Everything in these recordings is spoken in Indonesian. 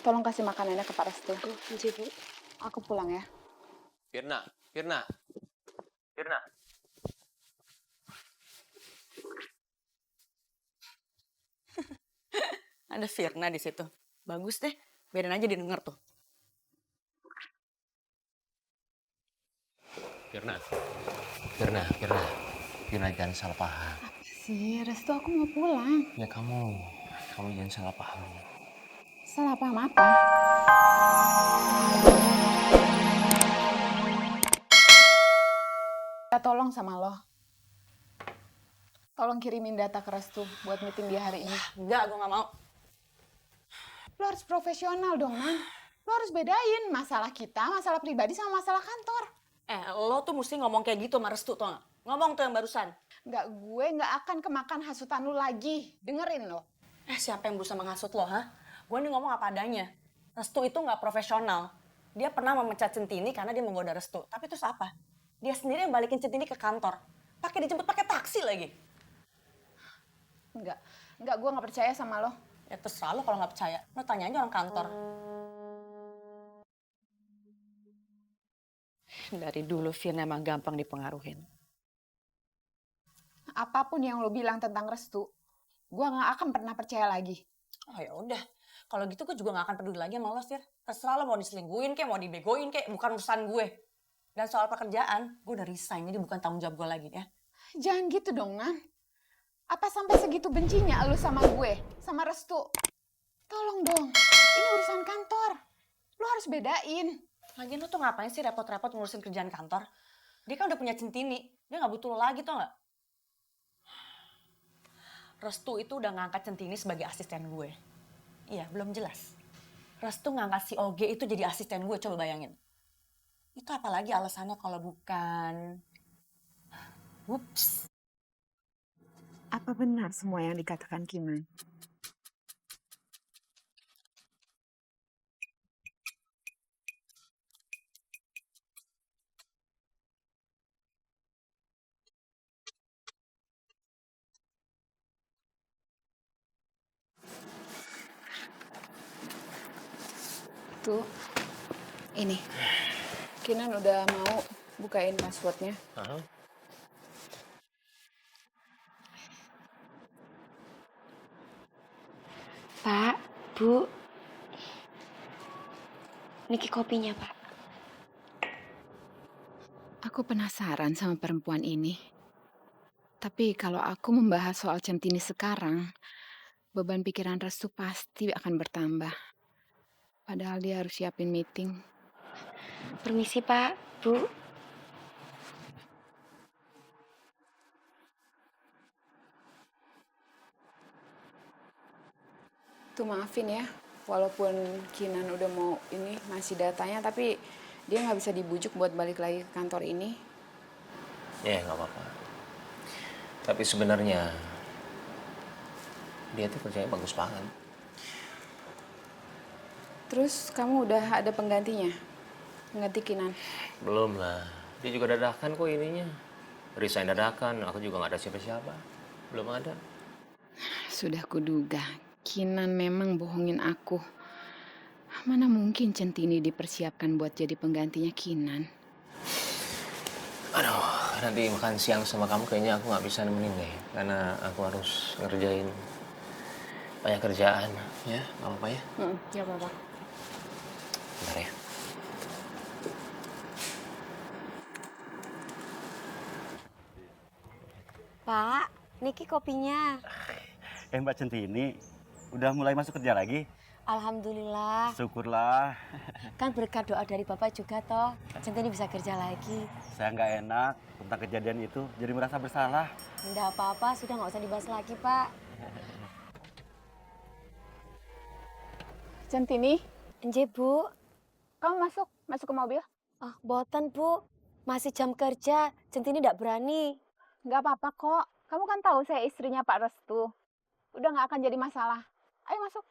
Tolong kasih makanannya ke Pak Restu. Iya, Bu. Aku pulang ya. Firna. Ada Firna di situ. Bagus deh. Biarin aja didengar tuh. Firna, jangan salah paham. Si Restu, aku mau pulang. Ya kamu jangan salah paham. Salah paham apa? Ya, tolong sama lo. Tolong kirimin data ke Restu buat meeting dia hari ini. Enggak, gue gak mau. Lo harus profesional dong, Man. Lo harus bedain masalah kita, masalah pribadi sama masalah kantor. Lo tuh mesti ngomong kayak gitu sama Restu, tau gak? Ngomong tuh yang barusan. Gue nggak akan kemakan hasutan lo lagi. Dengerin lo. Siapa yang berusaha menghasut lo, ha? Gue nih ngomong apa adanya. Restu itu gak profesional. Dia pernah memecat Centini karena dia menggoda Restu. Tapi terus apa? Dia sendiri yang balikin Centini ke kantor. Pakai dijemput pakai taksi lagi. Enggak, gue nggak percaya sama lo. Ya terserah lo kalau nggak percaya. Lo tanya aja orang kantor. Dari dulu Firna emang gampang dipengaruhin. Apapun yang lo bilang tentang Restu, gue nggak akan pernah percaya lagi. Oh ya udah, kalau gitu gue juga nggak akan peduli lagi sama lo, Sir. Terserah lo mau diselingkuhin kek, mau dibegoin kek, bukan urusan gue. Dan soal pekerjaan, gue udah resign, jadi bukan tanggung jawab gue lagi ya. Jangan gitu dong, Nan. Apa sampai segitu bencinya lo sama gue, sama Restu? Tolong dong, ini urusan kantor. Lo harus bedain. Lagian lo tuh ngapain sih repot-repot ngurusin kerjaan kantor? Dia kan udah punya Centini, dia nggak butuh lo lagi tau nggak? Restu itu udah ngangkat Centini sebagai asisten gue. Iya, belum jelas. Restu ngangkat si Oge itu jadi asisten gue, coba bayangin. Itu apalagi alasannya kalau bukan... Whoops. Apa benar semua yang dikatakan Kiman? Tuh, ini. Kinan udah mau bukain passwordnya. Pak, Bu, niki kopinya, Pak. Aku penasaran sama perempuan ini. Tapi kalau aku membahas soal Centini sekarang, beban pikiran Restu pasti akan bertambah. Padahal dia harus siapin meeting. Permisi, Pak, Bu. Tuh maafin ya, walaupun Kinan udah mau ini ngasih datanya, tapi dia nggak bisa dibujuk buat balik lagi ke kantor ini. Ya nggak apa-apa. Tapi sebenarnya dia tuh kerjanya bagus banget. Terus kamu udah ada penggantinya? Pengganti Kinan? Belum lah. Dia juga dadakan kok ininya. Resign dadakan. Aku juga nggak ada siapa-siapa. Belum ada. Sudah kuduga, Kinan memang bohongin aku. Mana mungkin Centini dipersiapkan buat jadi penggantinya Kinan? Aduh, nanti makan siang sama kamu kayaknya aku nggak bisa nemenin deh. Karena aku harus ngerjain banyak kerjaan. Ya, nggak apa-apa ya? Ya apa-apa. Bentar ya. Pak, niki kopinya. Mbak Centini, udah mulai masuk kerja lagi? Alhamdulillah. Syukurlah. Kan berkat doa dari Bapak juga toh, Centini bisa kerja lagi. Saya nggak enak tentang kejadian itu, jadi merasa bersalah. Nggak apa-apa, sudah nggak usah dibahas lagi, Pak. Centini, Nje, Bu. kamu masuk ke mobil? Oh, boten, Bu. Masih jam kerja, Centini nggak berani. Nggak apa-apa kok. Kamu kan tahu saya istrinya Pak Restu. Udah nggak akan jadi masalah. Ayo masuk.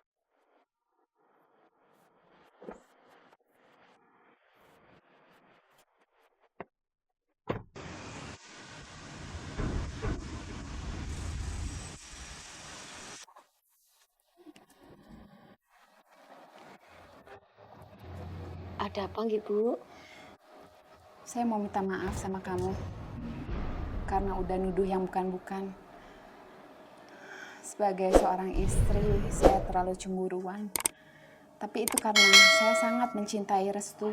Ada apa, Bu? Saya mau minta maaf sama kamu karena udah nuduh yang bukan-bukan. Sebagai seorang istri, saya terlalu cemburuan. Tapi itu karena saya sangat mencintai Restu.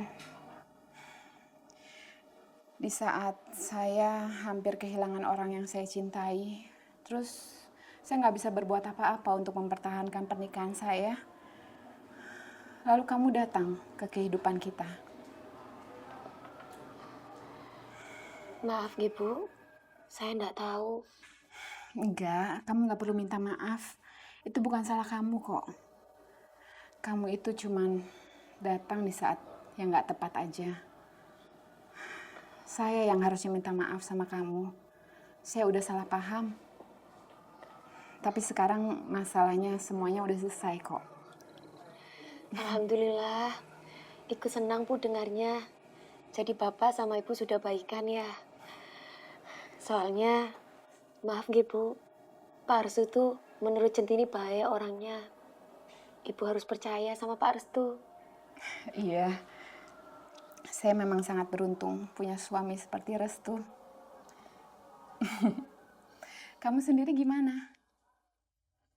Di saat saya hampir kehilangan orang yang saya cintai, terus saya nggak bisa berbuat apa-apa untuk mempertahankan pernikahan saya. Lalu kamu datang ke kehidupan kita. Maaf, Bu. Saya enggak tahu. Enggak, kamu nggak perlu minta maaf. Itu bukan salah kamu kok. Kamu itu cuman datang di saat yang nggak tepat aja. Saya yang harusnya minta maaf sama kamu. Saya udah salah paham. Tapi sekarang masalahnya semuanya udah selesai kok. Alhamdulillah. Ikut senang, Bu, dengarnya. Jadi Bapak sama Ibu sudah baikan ya. Soalnya, maaf Bu, Pak Restu tuh menurut Centini bahaya orangnya. Ibu harus percaya sama Pak Restu. Iya, saya memang sangat beruntung punya suami seperti Restu. Kamu sendiri gimana?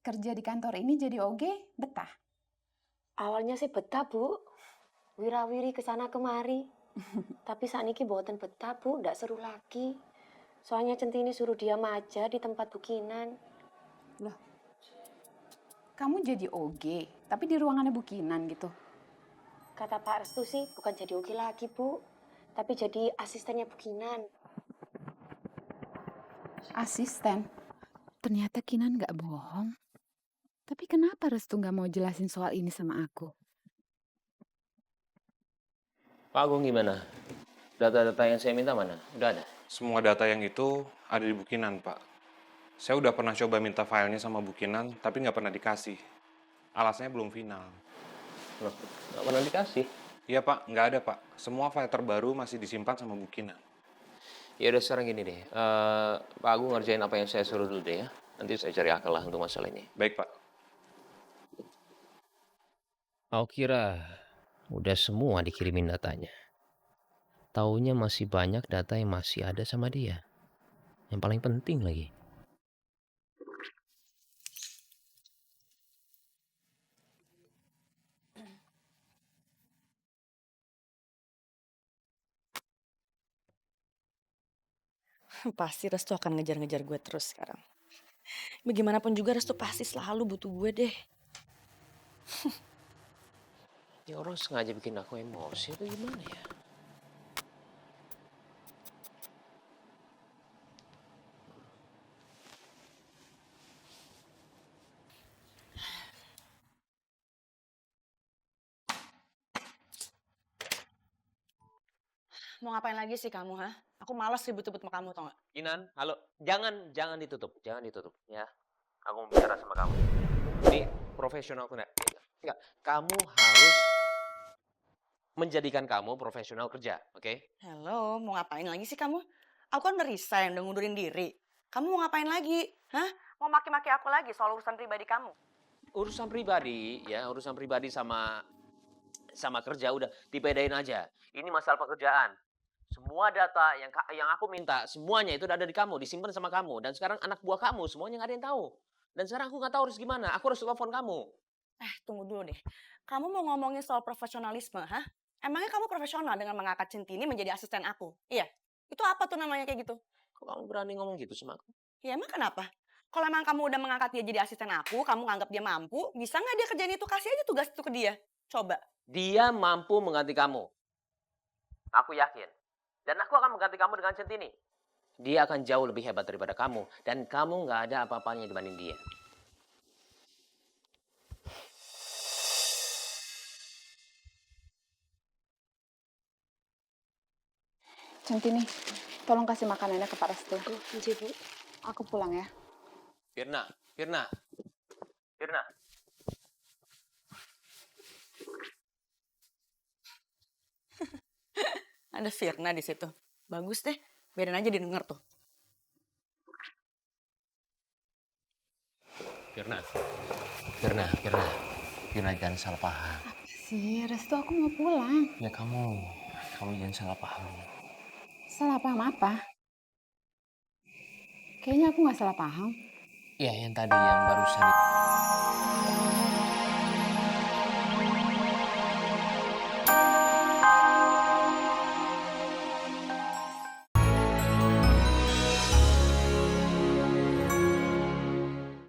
Kerja di kantor ini jadi oge, betah? Awalnya sih betah, Bu. Wirawiri kesana kemari. Tapi saat ini boten betah, Bu. Ndak seru lagi. Soalnya Centini suruh diam aja di tempat bukinan. Loh, kamu jadi oge, tapi di ruangannya bukinan gitu? Kata Pak Restu sih bukan jadi oge lagi, Bu. Tapi jadi asistennya bukinan. Asisten? Ternyata Kinan nggak bohong. Tapi kenapa Restu nggak mau jelasin soal ini sama aku? Pak Agung gimana? Data-data yang saya minta mana? Udah ada? Semua data yang itu ada di Bukinan, Pak. Saya udah pernah coba minta filenya sama Bukinan, tapi nggak pernah dikasih. Alasannya belum final. Loh, nggak pernah dikasih. Iya, Pak. Nggak ada, Pak. Semua file terbaru masih disimpan sama Bukinan. Ya udah sekarang gini deh. Pak Agung ngerjain apa yang saya suruh dulu deh ya. Nanti saya cari akal lah untuk masalah ini. Baik, Pak. Aku kira udah semua dikirimin datanya. Taunya masih banyak data yang masih ada sama dia. Yang paling penting lagi. Pasti Restu akan ngejar-ngejar gue terus sekarang. Bagaimanapun juga Restu pasti selalu butuh gue deh. Ya orang sengaja bikin aku emosi atau gimana ya? Mau ngapain lagi sih kamu, ha? Aku malas ribut-ribut sama kamu, tau gak? Kinan, halo. Jangan ditutup. Jangan ditutup, ya. Aku mau bicara sama kamu. Ini profesional tuh, enggak. Kamu harus menjadikan kamu profesional kerja, oke? Hello, mau ngapain lagi sih kamu? Aku kan udah resign, udah ngundurin diri. Kamu mau ngapain lagi? Hah? Mau maki-maki aku lagi soal urusan pribadi kamu? Urusan pribadi sama kerja udah dibedain aja. Ini masalah pekerjaan. Semua data yang aku minta, semuanya itu udah ada di kamu, disimpan sama kamu. Dan sekarang anak buah kamu, semuanya nggak ada yang tahu. Dan sekarang aku nggak tahu harus gimana. Aku harus telepon kamu. Tunggu dulu deh. Kamu mau ngomongin soal profesionalisme, hah? Emangnya kamu profesional dengan mengangkat Centini menjadi asisten aku? Iya. Itu apa tuh namanya kayak gitu? Kok kamu berani ngomong gitu sama aku? Ya emang kenapa? Kalau emang kamu udah mengangkat dia jadi asisten aku, kamu nganggap dia mampu, bisa nggak dia kerjain itu? Kasih aja tugas itu ke dia. Coba. Dia mampu mengganti kamu. Aku yakin. Dan aku akan mengganti kamu dengan Centini. Dia akan jauh lebih hebat daripada kamu. Dan kamu nggak ada apa-apanya dibanding dia. Centini, tolong kasih makanannya ke Pak Restu. Iya, Bu. Aku pulang ya. Firna. Ada Firna di situ. Bagus deh. Biarin aja didengar tuh. Firna, jangan salah paham. sih, Restu, aku mau pulang. Ya kamu jangan salah paham. Salah paham apa? Kayaknya aku nggak salah paham. Ya yang tadi yang barusan